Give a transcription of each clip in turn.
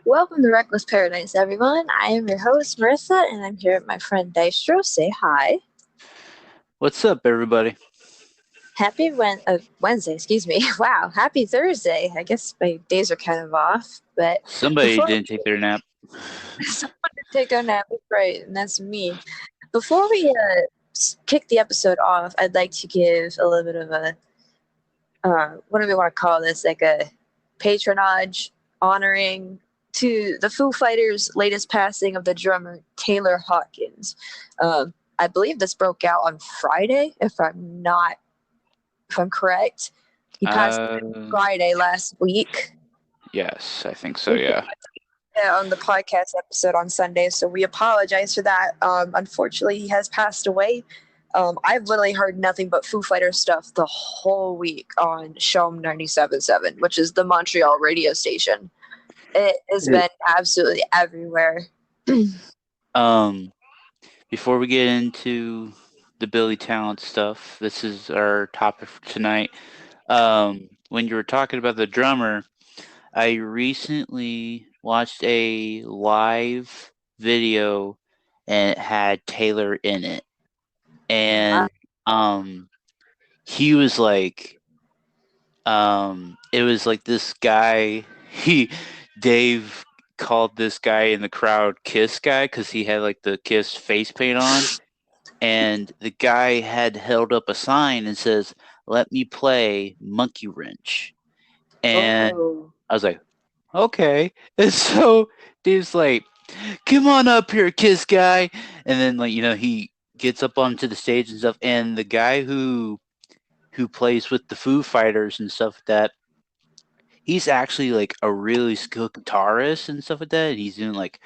Welcome to Reckless Paradise, everyone. I am your host, Marissa, and I'm here with my friend Dystro. Say hi. What's up, everybody? Wednesday, excuse me. Wow, happy Thursday. I guess my days are kind of off, but Somebody before didn't take their nap. someone to take a nap, that's right, and that's me. Before we kick the episode off, I'd like to give a little bit of a what do we want to call this? Like a patronage honoring to the Foo Fighters' latest passing of the drummer Taylor Hawkins. I believe this broke out on Friday, if I'm correct. He passed Uh, Friday last week. yes, I think so. We Yeah. on the podcast episode on Sunday, so we apologize for that. Unfortunately, he has passed away. I've literally heard nothing but Foo Fighter stuff the whole week on Shom 97.7, which is the Montreal radio station. It has It- been absolutely everywhere. Um, Before we get into the Billy Talent stuff, this is our topic for tonight. When you were talking about the drummer, I recently watched a live video and it had Taylor in it, Uh, and um, he was like it was like this guy. He Dave called this guy in the crowd Kiss guy because he had like the Kiss face paint on, and the guy had held up a sign and says, "Let me play Monkey Wrench," and oh, I was like, "Okay." And so Dave's like, "Come on up here, Kiss guy," and then he gets up onto the stage and stuff, and the guy who plays with the Foo Fighters and stuff like that, he's actually like a really skilled guitarist and stuff like that. He's doing like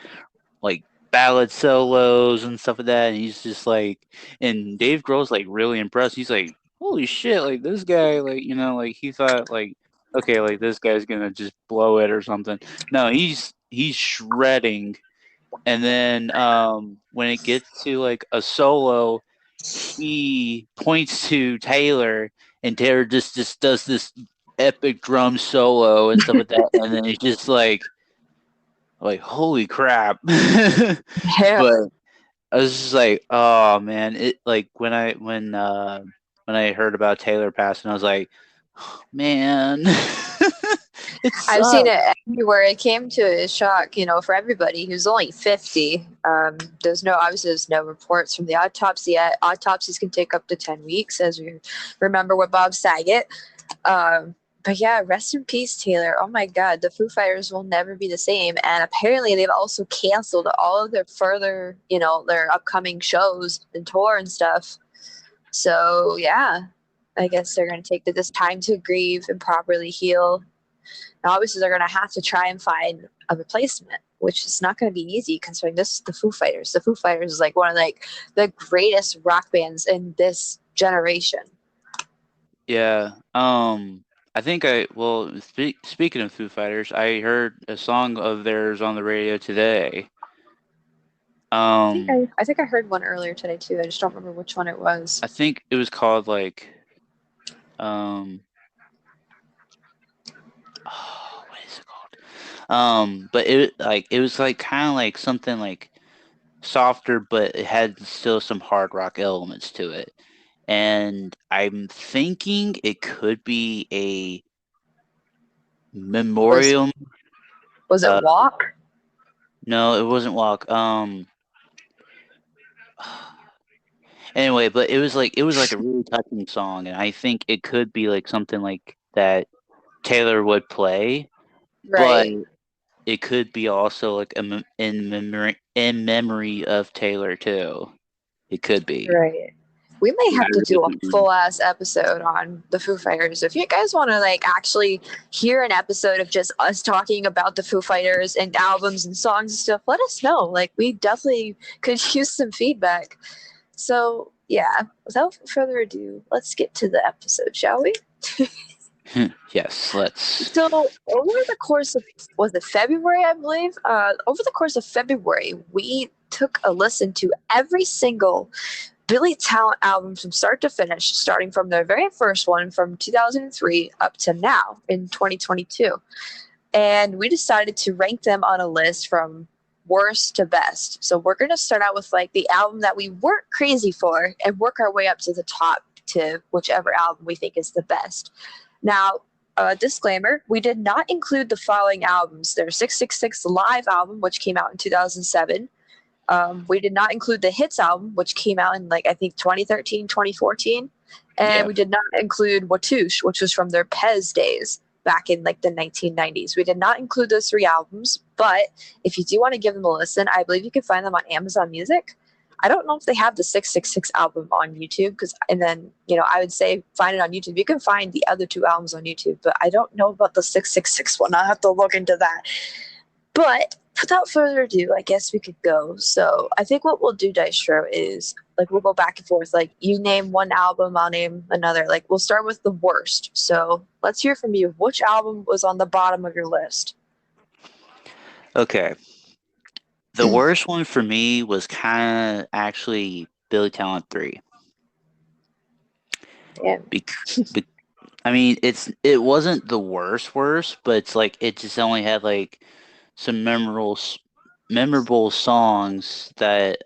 ballad solos and stuff like that. And he's just like, and Dave Grohl's like really impressed. He's like, holy shit, like this guy, like like he thought like, okay, like this guy's gonna just blow it or something. No, he's shredding. And then when it gets to like a solo, he points to Taylor, and Taylor just does this epic drum solo and stuff like that, and then it's just like holy crap. yeah. But I was just like, oh man, it like when I heard about Taylor passing, I was like, man, it I've seen sucks. it everywhere. It came to a shock, for everybody. He was only 50. There's no reports from the autopsy yet. Autopsies can take up to 10 weeks, as we remember with Bob Saget. But yeah, rest in peace, Taylor. Oh my God, the Foo Fighters will never be the same. And apparently, they've also canceled all of their further, their upcoming shows and tour and stuff. So yeah, I guess they're going to take this time to grieve and properly heal. Now, obviously, they're going to have to try and find a replacement, which is not going to be easy considering this is the Foo Fighters. The Foo Fighters is like one of the greatest rock bands in this generation. Yeah. I think speaking of Foo Fighters, I heard a song of theirs on the radio today. Um, I think I heard one earlier today too. I just don't remember which one it was. I think it was called like, um, oh, what is it called? But it was like kind of like something like softer, but it had still some hard rock elements to it. And I'm thinking it could be a Was memoriam. was it Uh, Walk? no, it wasn't Walk. Anyway, but it was like a really touching song, and I think it could be like something like that Taylor would play, but Right. it could be also like in memory of Taylor too. It could be. Right. We may Yeah, have I to really do a do. full ass episode on the Foo Fighters. If you guys want to like actually hear an episode of just us talking about the Foo Fighters and albums and songs and stuff, let us know. Like we definitely could use some feedback. So yeah, without further ado, let's get to the episode, shall we? Yes, let's. So over the course of was it February, I believe. Over the course of February, we took a listen to every single Billy Talent album from start to finish, starting from their very first one from 2003 up to now in 2022. and we decided to rank them on a list from worst to best. So we're going to start out with like the album that we weren't crazy for and work our way up to the top to whichever album we think is the best. Now, disclaimer, we did not include the following albums. Their 666 live album, which came out in 2007. We did not include the hits album, which came out in like I think 2013, 2014. And Yeah. we did not include Watouche, which was from their Pez days back in like the 1990s. We did not include those three albums, but if you do want to give them a listen, I believe you can find them on Amazon Music. I don't know if they have the 666 album on YouTube because, and then, you know, I would say find it on YouTube. You can find the other two albums on YouTube, but I don't know about the 666 one. I'll have to look into that. But without further ado, I guess we could go. So I think what we'll do, Dystro, is like we'll go back and forth. Like you name one album, I'll name another. Like we'll start with the worst. So let's hear from you. Which album was on the bottom of your list? Okay. The worst one for me was kind of actually Billy Talent 3. Yeah. I mean, it wasn't the worst, but it's like it just only had like some memorable songs that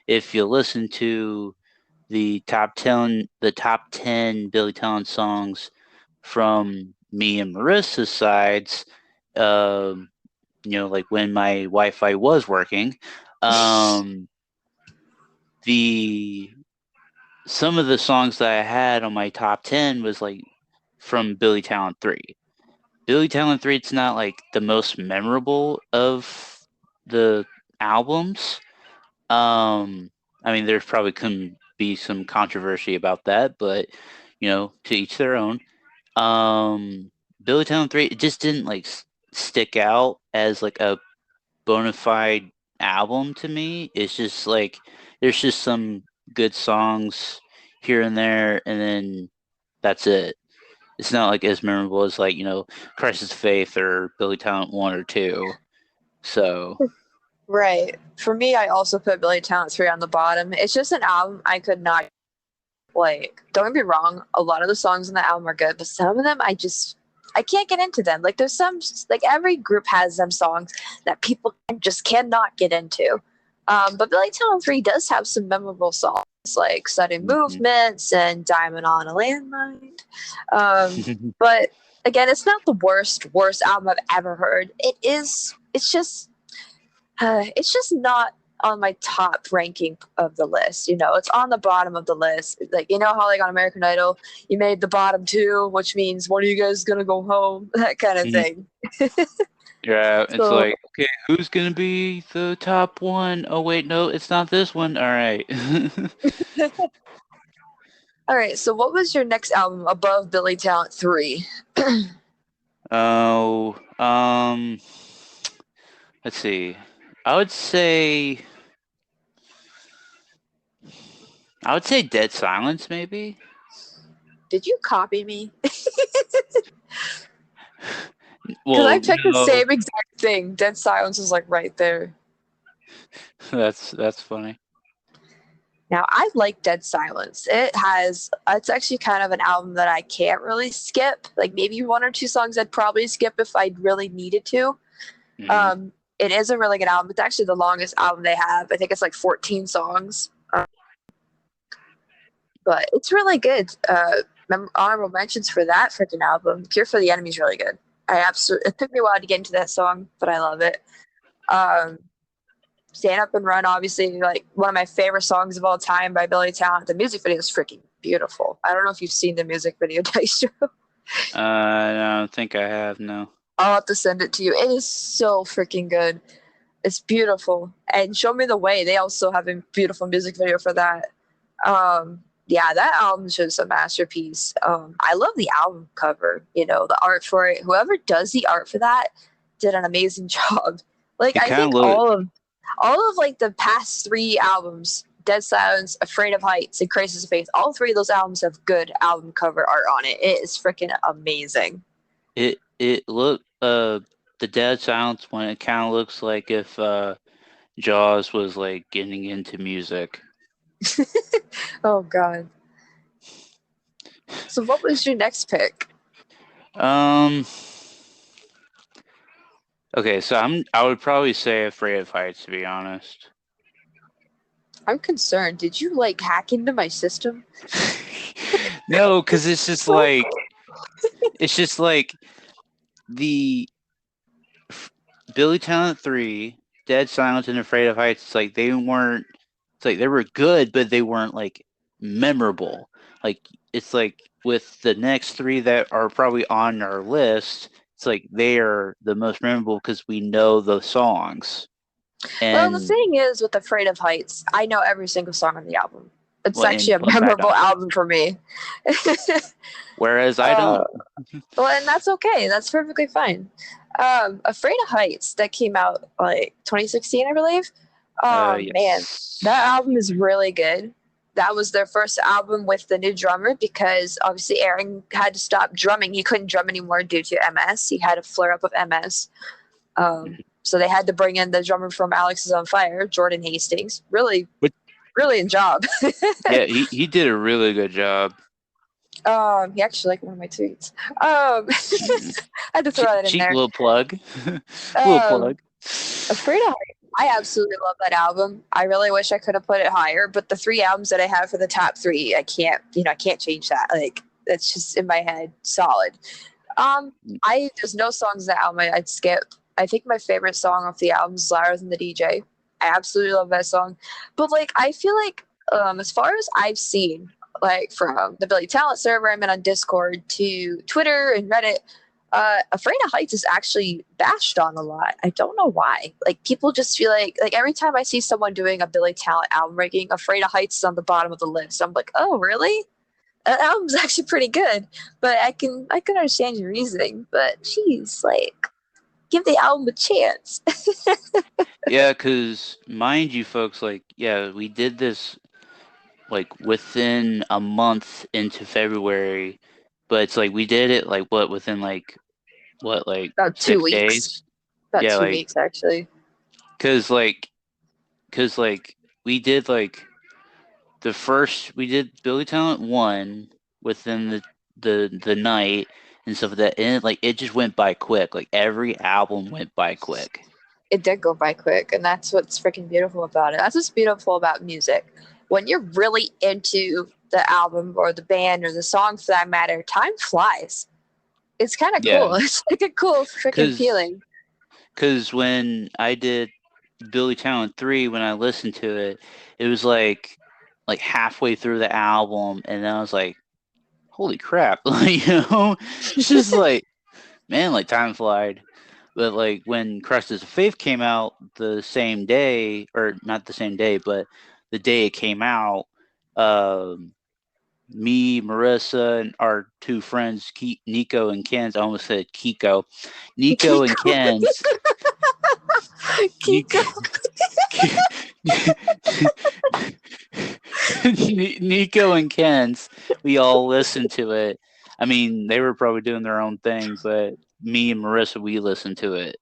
if you listen to the top 10 Billy Talent songs from me and Marissa's sides, like when my Wi-Fi was working, the some of the songs that I had on my top 10 was like from Billy Talent 3. Billy Talent 3, it's not like the most memorable of the albums. I mean, there's probably can be some controversy about that, but to each their own. Billy Talent 3, it just didn't like stick out as like a bona fide album to me. It's just like there's just some good songs here and there, and then that's it. It's not like as memorable as like Crisis of Faith or Billy Talent 1 or 2. So Right. For me, I also put Billy Talent 3 on the bottom. It's just an album I could not like. Don't get me wrong, a lot of the songs on the album are good, but some of them I can't get into them. Like there's some like every group has them songs that people just cannot get into. But Billy Talent 3 does have some memorable songs like Sudden Movements and Diamond on a Landmine. But again, it's not the worst album I've ever heard. It's just not on my top ranking of the list. It's on the bottom of the list. Like, how like on American Idol, you made the bottom two, which means one of you guys is gonna go home, that kind of thing. Yeah, it's So, like, okay, who's gonna be the top one? Oh wait, no, it's not this one. All right. all right. So, what was your next album above Billy Talent 3? Oh, let's see. I would say Dead Silence, maybe. Did you copy me? Because I Well, picked the same exact thing. Dead Silence is like right there. that's funny. Now, I like Dead Silence. It's actually kind of an album that I can't really skip. Like maybe one or two songs I'd probably skip if I really needed to. It is a really good album. It's actually the longest album they have. I think it's like 14 songs. But it's really good. Honorable mentions for that freaking album. Cure for the Enemy is really good. It took me a while to get into that song, but I love it. Stand Up and Run, obviously, like one of my favorite songs of all time by Billy Talent. The music video is freaking beautiful. I don't know if you've seen the music video, Dystro. I don't think I have, no. I'll have to send it to you. It is so freaking good. It's beautiful. And Show Me the Way, they also have a beautiful music video for that. Yeah, that album's just a masterpiece. I love the album cover, the art for it. Whoever does the art for that did an amazing job. Like I think all of like the past three albums, Dead Silence, Afraid of Heights, and Crisis of Faith, all three of those albums have good album cover art on it. It is freaking amazing. It look the Dead Silence one, it kind of looks like if Jaws was like getting into music. Oh god. So what was your next pick? Okay, so I would probably say Afraid of Heights, to be honest. I'm concerned. Did you like hack into my system? No, because it's just like the Billy Talent 3, Dead Silence, and Afraid of Heights. It's like they weren't. It's like they were good, but they weren't like memorable. Like it's like with the next three that are probably on our list. It's like they are the most memorable because we know the songs. Well, the And thing is with Afraid of Heights, I know every single song on the album. It's well, actually and a plus I memorable don't. album for me. Whereas I uh, don't. well, and that's okay. That's perfectly fine. Afraid of Heights that came out like 2016, I believe. Man, that Yes. album is really good. That was their first album with the new drummer because obviously Aaron had to stop drumming. He couldn't drum anymore due to MS. He had a flare up of MS. So they had to bring in the drummer from Alex is on Fire, Jordan Hastings. Really, But brilliant job. yeah, he did a really good job. He actually liked one of my tweets. Mm. I had to throw that in Cheap there. little plug. Little Um, plug. Afraid of Heights. I absolutely love that album. I really wish I could have put it higher, but the three albums that I have for the top three, I can't change that. Like it's just in my head, solid. I there's no songs in the album I'd skip. I think my favorite song off the album is "Louder Than the DJ." I absolutely love that song, but like I feel like as far as I've seen, like from the Billy Talent server I'm in on Discord to Twitter and Reddit, Afraid of Heights is actually bashed on a lot. I don't know why. Like people just feel like every time I see someone doing a Billy Talent album ranking, Afraid of Heights is on the bottom of the list. I'm like, oh really? That album's actually pretty good, but I can understand your reasoning. But geez, like give the album a chance. Yeah, because mind you, folks, like, yeah, we did this like within a month into February, but it's like we did it like what within like About 2 weeks. 6 days? About Yeah, two like weeks actually. because like because like we did like we did Billy Talent 1 within the night and stuff like that, and like it just went by quick. Like every album went by quick. It did go by quick, and that's what's freaking beautiful about it. That's what's beautiful about music. When you're really into the album or the band or the song for that matter, time flies. It's kind of Yeah, cool. It's like a cool freaking because feeling. when I did Billy Talent 3, when I listened to it, it was like halfway through the album, and then I was like, "Holy crap!" Like it's just like, man, like time flied. But like when Crushes of Faith came out the same day, or not the same day, but the day it came out, um, me, Marissa, and our two friends, Nico and Ken's, I almost said Kiko, Nico and Kiko. Ken's, Kiko. Nico and Ken's, we all listened to it. I mean, they were probably doing their own thing, but me and Marissa, we listened to it.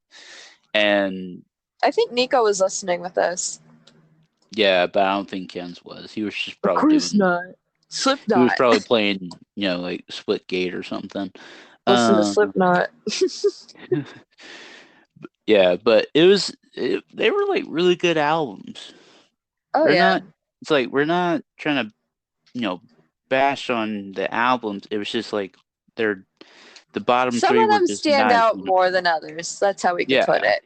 And I think Nico was listening with us. yeah, but I don't think Ken's was. He was just Of probably course doing, not. he was Slipknot. probably playing, like Split Gate or something. Listen to Um, Slipknot. yeah, but they were like really good albums. Oh We're yeah. not, it's like, we're not trying to, you know, bash on the albums. It was just like they're the bottom Some three of were them just stand not as out memorable. more than others. That's how we could put Yeah, it.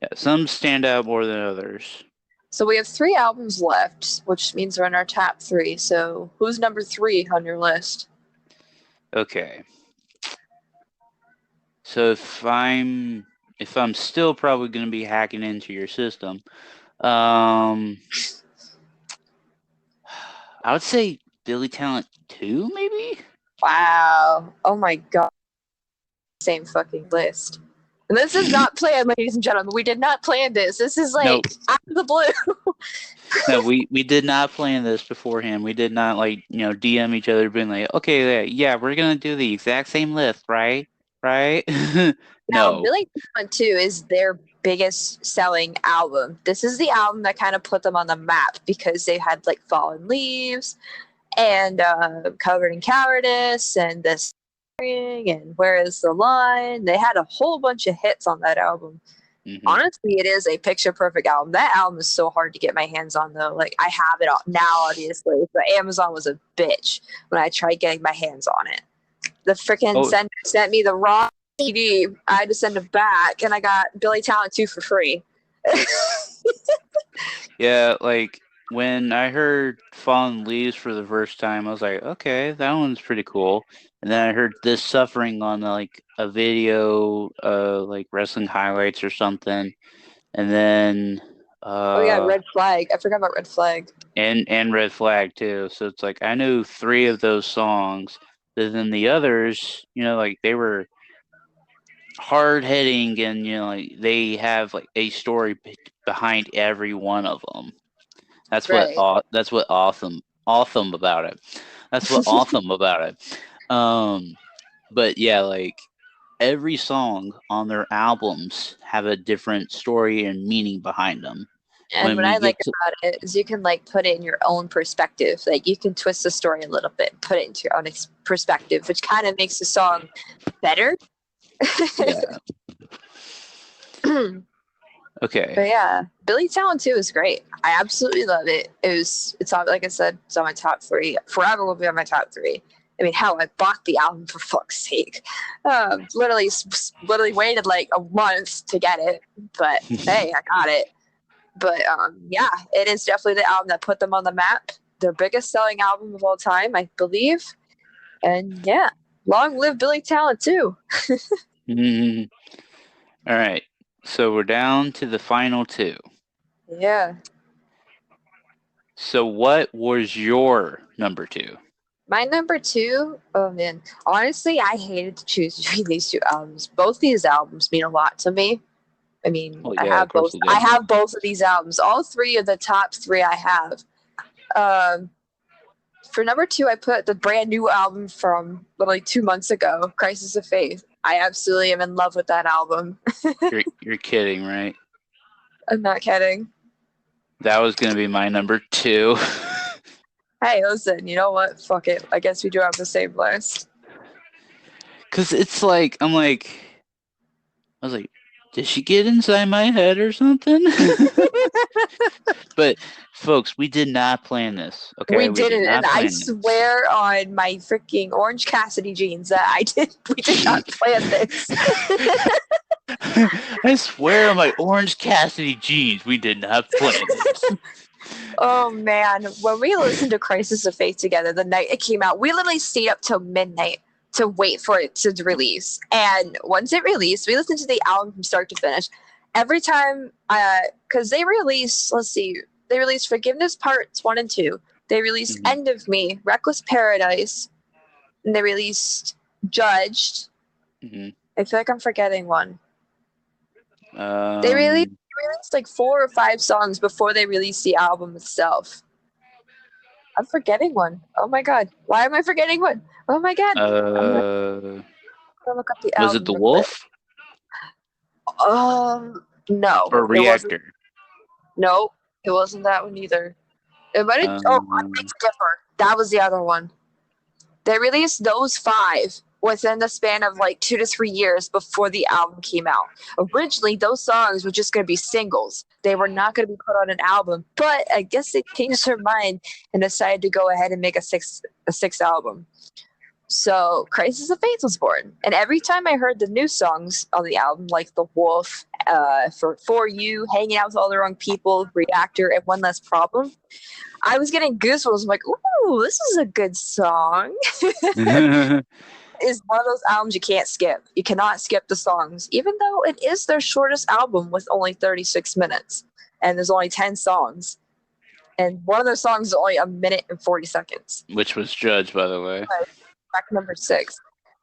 yeah. Some stand out more than others. So we have three albums left, which means we're in our top three. So who's number three on your list? Okay. So if I'm still probably gonna be hacking into your system, um I would say Billy Talent 2, maybe? Wow. Oh my god. Same fucking list. And this is not planned, ladies and gentlemen. We did not plan this. This is No, like out of the blue. no, we did not plan this beforehand. We did not like, DM each other being like, okay, yeah, we're gonna do the exact same list, right? Right? Now, No. Billy Talent 2 is their biggest selling album. This is the album that kind of put them on the map because they had like Fallen Leaves and Covered in Cowardice and this. and Where Is the Line. They had a whole bunch of hits on that album. Mm-hmm. Honestly, it is a picture perfect album. That album is so hard to get my hands on though. Like I have it now, obviously, but Amazon was a bitch when I tried getting my hands on it. The freaking sender sent me the wrong CD. I had to send it back, and I got Billy Talent 2 for free. Yeah, like when I heard Fallen Leaves for the first time, I was like, okay, that one's pretty cool. And then I heard This Suffering on like a video, like wrestling highlights or something. And then Oh yeah, Red Flag. I forgot about Red Flag. And Red Flag too. So it's like I knew 3 of those songs, but then the others, like they were hard hitting, and like they have like a story behind every one of them. That's what Right. that's what awesome about it. That's what awesome about it. But yeah, like every song on their albums have a different story and meaning behind them. And When what we I like get to about it is you can like put it in your own perspective. Like you can twist the story a little bit, put it into your own perspective, which kind of makes the song better. yeah, okay. But yeah, Billy Talent 2 is great. I absolutely love it. It's on, like I said, it's on my top 3. Forever will be on my top 3. I mean, hell, I bought the album for fuck's sake. Literally waited like a month to get it, but hey, I got it. But yeah, it is definitely the album that put them on the map. Their biggest selling album of all time, I believe. And yeah, long live Billy Talent 2. Mhm. All right, so we're down to the final 2. Yeah. So what was your number 2? My number 2, oh man, honestly, I hated to choose between these 2 albums. Both these albums mean a lot to me. I mean, Well, I yeah, of have course both. they I do. have both of these albums. All 3 of the top 3 I have. Um, for number 2, I put the brand new album from literally 2 months ago, Crisis of Faith. I absolutely am in love with that album. You're kidding, right? I'm not kidding. That was gonna be my number 2. Hey, listen, you know what? Fuck it. I guess we do have the same list. Cause it's like I was like, did she get inside my head or something? But folks, we did not plan this. Okay, We we did didn't, and not I plan this. swear on my freaking Orange Cassidy jeans that I did. We did not plan this. I swear on my Orange Cassidy jeans, we did not plan this. Oh man, when we listened to Crisis of Faith together the night it came out, we literally stayed up till midnight to wait for it to release. And once it released, we listened to the album from start to finish. Every time, because they released, they released Forgiveness Parts 1 and 2. They released End of Me, Reckless Paradise, and they released Judged. I feel like I'm forgetting one. They released like 4 or 5 songs before they released the album itself. I'm forgetting one. Oh my god. Why am I forgetting one? Oh my god. I'm gonna look up the album. Was it The Wolf? No. Or Reactor? No, it wasn't that one either. It might have. Big Dipper. That was the other one. They released those 5 within the span of like 2 to 3 years before the album came out. Originally, those songs were just going to be singles. They were not going to be put on an album. But I guess they changed their mind and decided to go ahead and make a sixth album. So Crisis of Faith was born. And every time I heard the new songs on the album, like The Wolf, for You, Hanging Out with All the Wrong People, Reactor, and One Less Problem, I was getting goosebumps. I'm like, ooh, this is a good song. Is one of those albums you can't skip. You cannot skip the songs, even though it is their shortest album with only 36 minutes. And there's only 10 songs. And one of those songs is only 1 minute and 40 seconds. Which was Judge, by the way. Track number 6.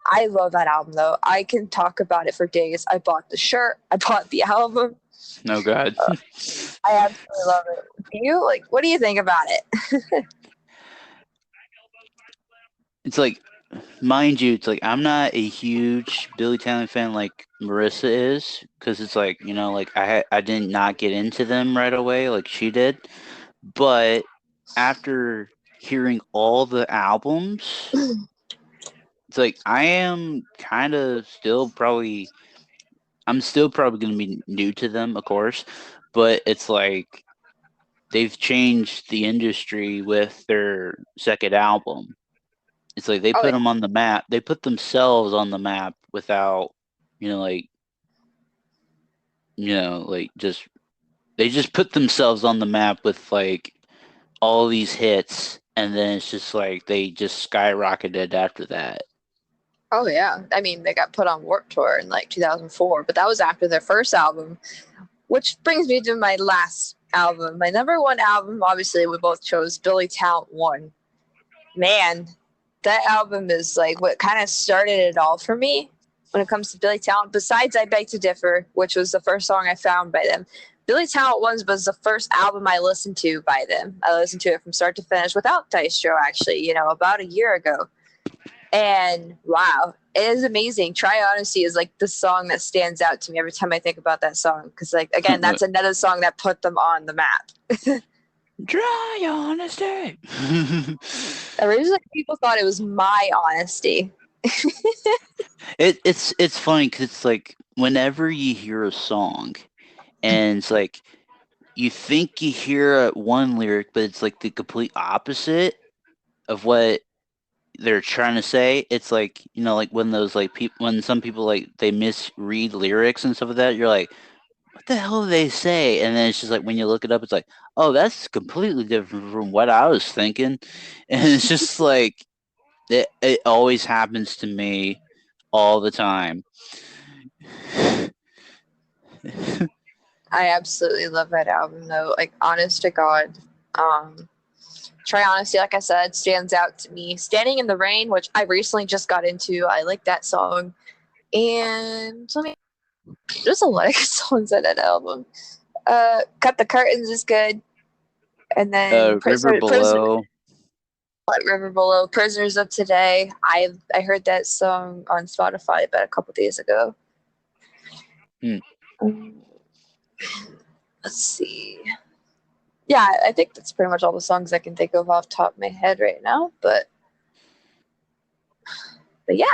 I love that album, though. I can talk about it for days. I bought the shirt. I bought the album. No, God. I absolutely love it. What do you think about it? It's like, mind you, it's like I'm not a huge Billy Talent fan like Marissa is, because it's like, like I did not get into them right away like she did, but after hearing all the albums, it's like I am kind of still probably I'm still probably going to be new to them, of course, but it's like they've changed the industry with their second album. It's like they Oh put them on the map. They put themselves on the map without, you know, like just they just put themselves on the map with like all these hits, and then it's just like they just skyrocketed after that. oh yeah. I mean, they got put on Warped Tour in like 2004, but that was after their first album, which brings me to my last album. My number one album, obviously, we both chose Billy Talent 1. Man, that album is like what kind of started it all for me when it comes to Billy Talent. Besides I Beg to Differ, which was the first song I found by them. Billy Talent was the first album I listened to by them. I listened to it from start to finish without Dystro, actually, about a year ago. And wow, it is amazing. Try Honesty is like the song that stands out to me every time I think about that song. Because, like, again, that's another song that put them on the map. Dry honesty. Originally, people thought it was My Honesty. It's funny because it's like whenever you hear a song, and it's like you think you hear one lyric, but it's like the complete opposite of what they're trying to say. It's like like when those like people when some people like they misread lyrics and stuff like that. You're like, what the hell do they say? And then it's just like when you look it up, it's like, oh, that's completely different from what I was thinking. And it's just like it always happens to me all the time. I absolutely love that album, though. Like, honest to God. Try Honesty, like I said, stands out to me. Standing in the Rain, which I recently just got into. I like that song. And there's a lot of good songs on that album. Cut the Curtains is good. And then River Below. River Below, Prisoners of Today. I heard that song on Spotify about a couple days ago. Let's see. Yeah, I think that's pretty much all the songs I can think of off the top of my head right now. But yeah.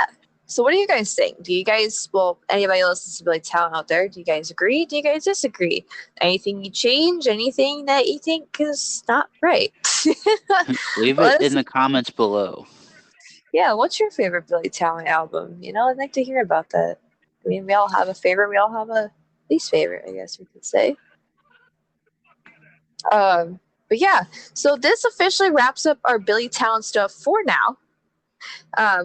So what do you guys think? Do you guys, well, anybody listens to Billy Talent out there, do you guys agree? Do you guys disagree? Anything you change? Anything that you think is not right? Leave it in the comments below. Yeah, what's your favorite Billy Talent album? I'd like to hear about that. I mean, we all have a favorite. We all have a least favorite, I guess we could say. But yeah, so this officially wraps up our Billy Talent stuff for now.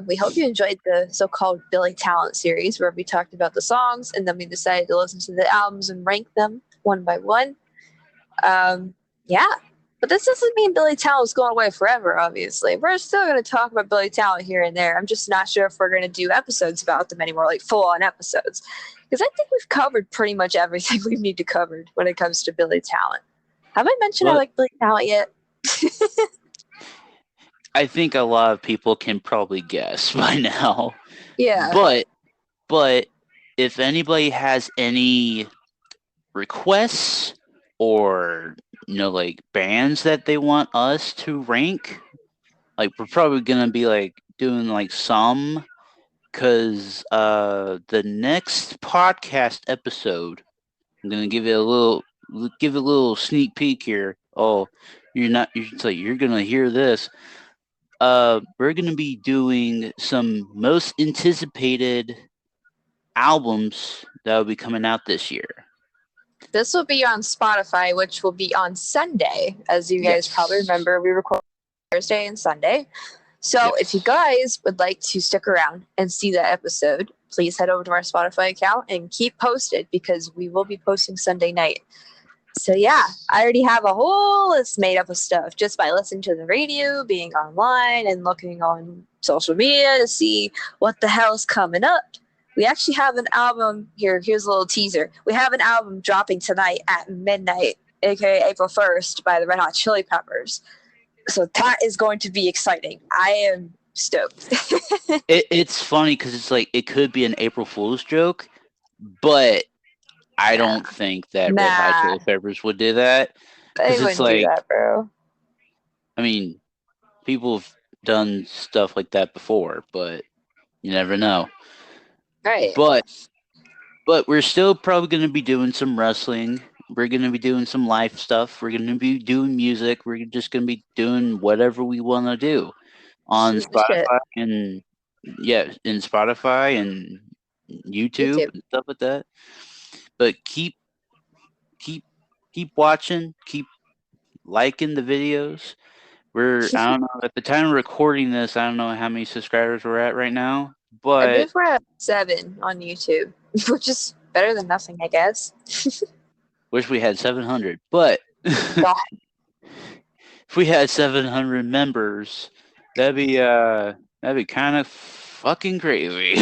We hope you enjoyed the so-called Billy Talent series where we talked about the songs and then we decided to listen to the albums and rank them one by one. Yeah, but this doesn't mean Billy Talent is going away forever, obviously. We're still going to talk about Billy Talent here and there. I'm just not sure if we're going to do episodes about them anymore, like full-on episodes. Because I think we've covered pretty much everything we need to cover when it comes to Billy Talent. Have I mentioned I like Billy Talent yet? I think a lot of people can probably guess by now. Yeah. But if anybody has any requests or like bands that they want us to rank, like we're probably gonna be like doing like some, because the next podcast episode, I'm gonna give it a little sneak peek here. Oh, you're gonna hear this. We're gonna be doing some most anticipated albums that will be coming out this year. This will be on Spotify, which will be on Sunday. As you guys probably remember, we record Thursday and Sunday. So if you guys would like to stick around and see that episode, please head over to our Spotify account and keep posted because we will be posting Sunday night. So yeah, I already have a whole list made up of stuff just by listening to the radio, being online, and looking on social media to see what the hell's coming up. We actually have an album here. Here's a little teaser. We have an album dropping tonight at midnight, aka April 1st, by the Red Hot Chili Peppers. So that is going to be exciting. I am stoked. It's funny because it's like it could be an April Fool's joke, but I don't think that Red Hot Chili Peppers would do that. They wouldn't do that, bro. I mean, people have done stuff like that before, but You never know. Right. But we're still probably going to be doing some wrestling. We're going to be doing some life stuff. We're going to be doing music. We're just going to be doing whatever we want to do on Shoot the shit. Spotify and in Spotify and YouTube YouTube. and stuff like that. But keep keep watching, keep liking the videos. I don't know, at the time of recording this, I don't know how many subscribers we're at right now, I but believe we're at 7 on YouTube, which is better than nothing, I guess. wish we had 700. But God. if we had 700 members, that'd be kind of fucking crazy.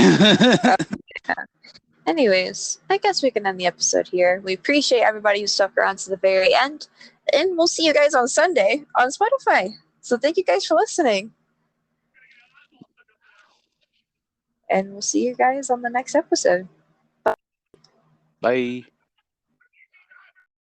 Anyways, I guess we can end the episode here. We appreciate everybody who stuck around to the very end, and we'll see you guys on Sunday on Spotify. So thank you guys for listening. And we'll see you guys on the next episode. Bye.